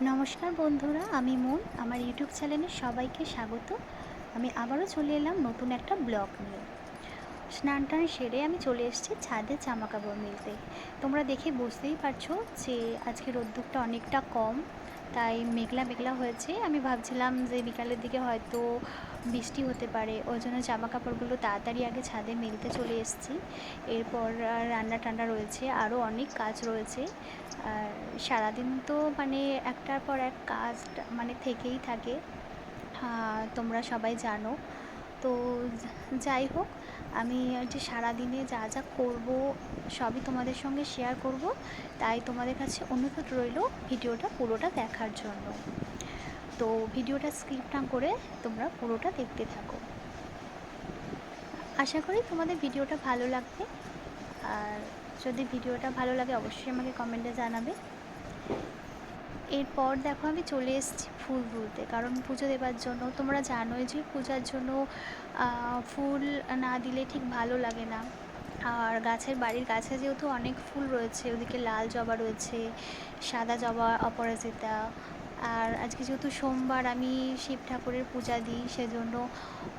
নমস্কার বন্ধুরা, আমি মন। আমার ইউটিউব চ্যানেলে সবাইকে স্বাগত। আমি আবারও চলে এলাম নতুন একটা ব্লগ নিয়ে। স্নান টান সেরে আমি চলে এসেছি ছাদে জামা কাপড় মেলতে। তোমরা দেখে বুঝতেই পারছো যে আজকে রোদ্দুরটা অনেকটা কম, তাই মেঘলা মেঘলা হয়েছে। আমি ভাবছিলাম যে বিকালের দিকে হয়তো বৃষ্টি হতে পারে, ওই জন্য জামা কাপড়গুলো তাড়াতাড়ি আগে ছাদে মেলতে চলে এসেছি। এরপর রান্না টান্না রয়েছে, আরও অনেক কাজ রয়েছে। আর সারাদিন তো মানে একটার পর এক কাজ মানে থেকেই থাকে, তোমরা সবাই জানো। তো যাই হোক, আমি যে সারাদিনে যা যা করব সবই তোমাদের সঙ্গে শেয়ার করব, তাই তোমাদের কাছে অনুরোধ রইল ভিডিওটা পুরোটা দেখার জন্য। তো ভিডিওটা স্কিপ না করে তোমরা পুরোটা দেখতে থাকো। আশা করি তোমাদের ভিডিওটা ভালো লাগবে। আর যদি ভিডিওটা ভালো লাগে অবশ্যই আমাকে কমেন্টে জানাবে। এরপর দেখো আমি চলে এসেছি ফুল তুলতে, কারণ পুজো দেবার জন্য। তোমরা জানোই যে পূজার জন্য ফুল না দিলে ঠিক ভালো লাগে না। আর বাড়ির গাছে যেহেতু অনেক ফুল রয়েছে, ওদিকে লাল জবা রয়েছে, সাদা জবা, অপরাজিতা। আর আজকে যেহেতু সোমবার, আমি শিব ঠাকুরের পূজা দিই, সেজন্য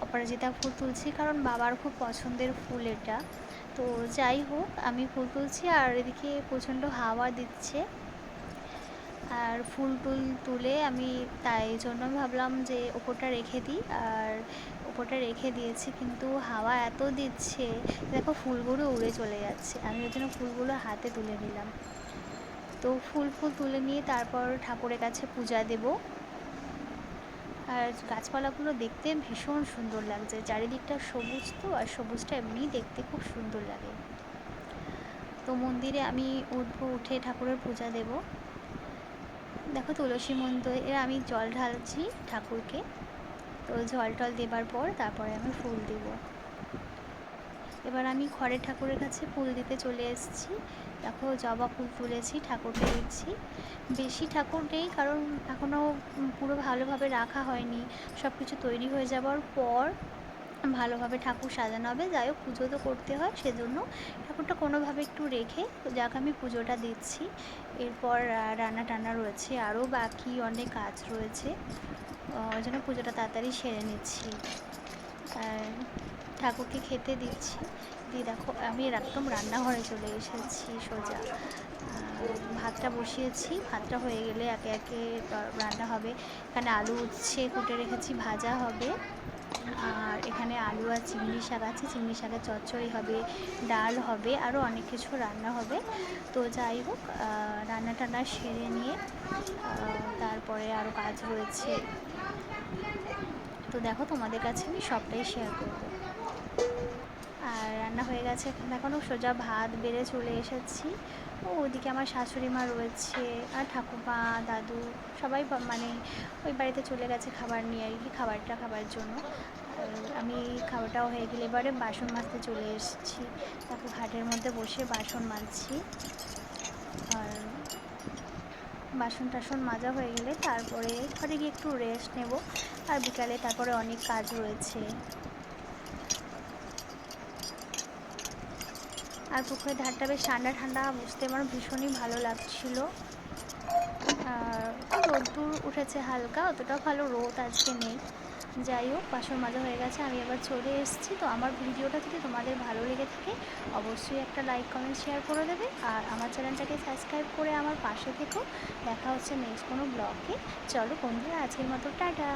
অপরাজিতা ফুল তুলছি, কারণ বাবার খুব পছন্দের ফুল এটা। তো যাই হোক, আমি ফুল তুলছি আর এদিকে প্রচণ্ড হাওয়া দিচ্ছে। আর ফুল টুল তুলে আমি তাই জন্য ভাবলাম যে ওপরটা রেখে দিই, আর ওপরটা রেখে দিয়েছি, কিন্তু হাওয়া এত দিচ্ছে, দেখো ফুলগুলো উড়ে চলে যাচ্ছে। আমি ওই জন্য ফুলগুলো হাতে তুলে নিলাম। তো ফুল তুলে নিয়ে তারপর ঠাকুরের কাছে পূজা দেব। আর গাছপালাগুলো দেখতে ভীষণ সুন্দর লাগছে, চারিদিকটা সবুজ, তো আর সবুজটা এমনি দেখতে খুব সুন্দর লাগে। তো মন্দিরে আমি উঠে ঠাকুরের পূজা দেব। দেখো তুলসী মন্দিরে আমি জল ঢালছি ঠাকুরকে। তো জল টল দেবার পর তারপরে আমি ফুল দেব। এবার আমি ঘরের ঠাকুরের কাছে ফুল দিতে চলে এসেছি। দেখো জবা ফুল তুলেছি, ঠাকুরকে দিচ্ছি। বেশি ঠাকুর নেই, কারণ এখনও পুরো ভালোভাবে রাখা হয়নি। সব কিছু তৈরি হয়ে যাওয়ার পর ভালোভাবে ঠাকুর সাজানো হবে। যাই হোক, পুজো তো করতে হয়, সেজন্য ঠাকুরটা কোনোভাবে একটু রেখে যাক আমি পুজোটা দিচ্ছি। এরপর রান্না টান্না রয়েছে, আরও বাকি অনেক কাজ রয়েছে, ওই জন্য পুজোটা তাড়াতাড়ি সেরে নিচ্ছি। আর ঠাকুরকে খেতে দিচ্ছি। দিয়ে দেখো আমি একদম রান্নাঘরে চলে এসেছি সোজা। ভাতটা বসিয়েছি, ভাতটা হয়ে গেলে একে একে রান্না হবে। এখানে আলু উচ্ছে কুটে রেখেছি, ভাজা হবে। আর এখানে আলু আর চিংড়ি শাক আছে, চিংড়ি শাকের চচ্চড়ি হবে, ডাল হবে, আরও অনেক কিছু রান্না হবে। তো যাই হোক, রান্না টান্না সেরে নিয়ে তারপরে আরও কাজ রয়েছে। তো দেখো তোমাদের কাছে আমি সবটাই শেয়ার করব। আর রান্না হয়ে গেছে, এখনও সোজা ভাত বেড়ে চলে এসেছি। ওদিকে আমার শাশুড়ি মা রয়েছে, আর ঠাকুমা, দাদু সবাই মানে ওই বাড়িতে চলে গেছে খাবার নিয়ে আর কি, খাবারটা খাবার জন্য। আর আমি খাবারটাও হয়ে গেলে এবারে বাসন মাজতে চলে এসেছি। দেখো ঘাটের মধ্যে বসে বাসন মাজছি। আর বাসন টাসন মাজা হয়ে গেলে তারপরে ঘরে গিয়ে একটু রেস্ট নেব। আর বিকালে তারপরে অনেক কাজ রয়েছে। আর পুকুরের ধারটা বেশ ঠান্ডা ঠান্ডা, বুঝতে আমার ভীষণই ভালো লাগছিল। আর রোদ্দুর উঠেছে হালকা, অতটাও ভালো রোদ আজকে নেই। যাই হোক, বাসন মাজা হয়ে গেছে, আমি এবার চলে এসেছি। তো আমার ভিডিওটা যদি তোমাদের ভালো লেগে থাকে অবশ্যই একটা লাইক কমেন্ট শেয়ার করে দেবে, আর আমার চ্যানেলটাকে সাবস্ক্রাইব করে আমার পাশে থেকো। দেখা হচ্ছে নেক্সট কোনো ব্লগে। চলো বন্ধুরা, আজকের মতো টাটা।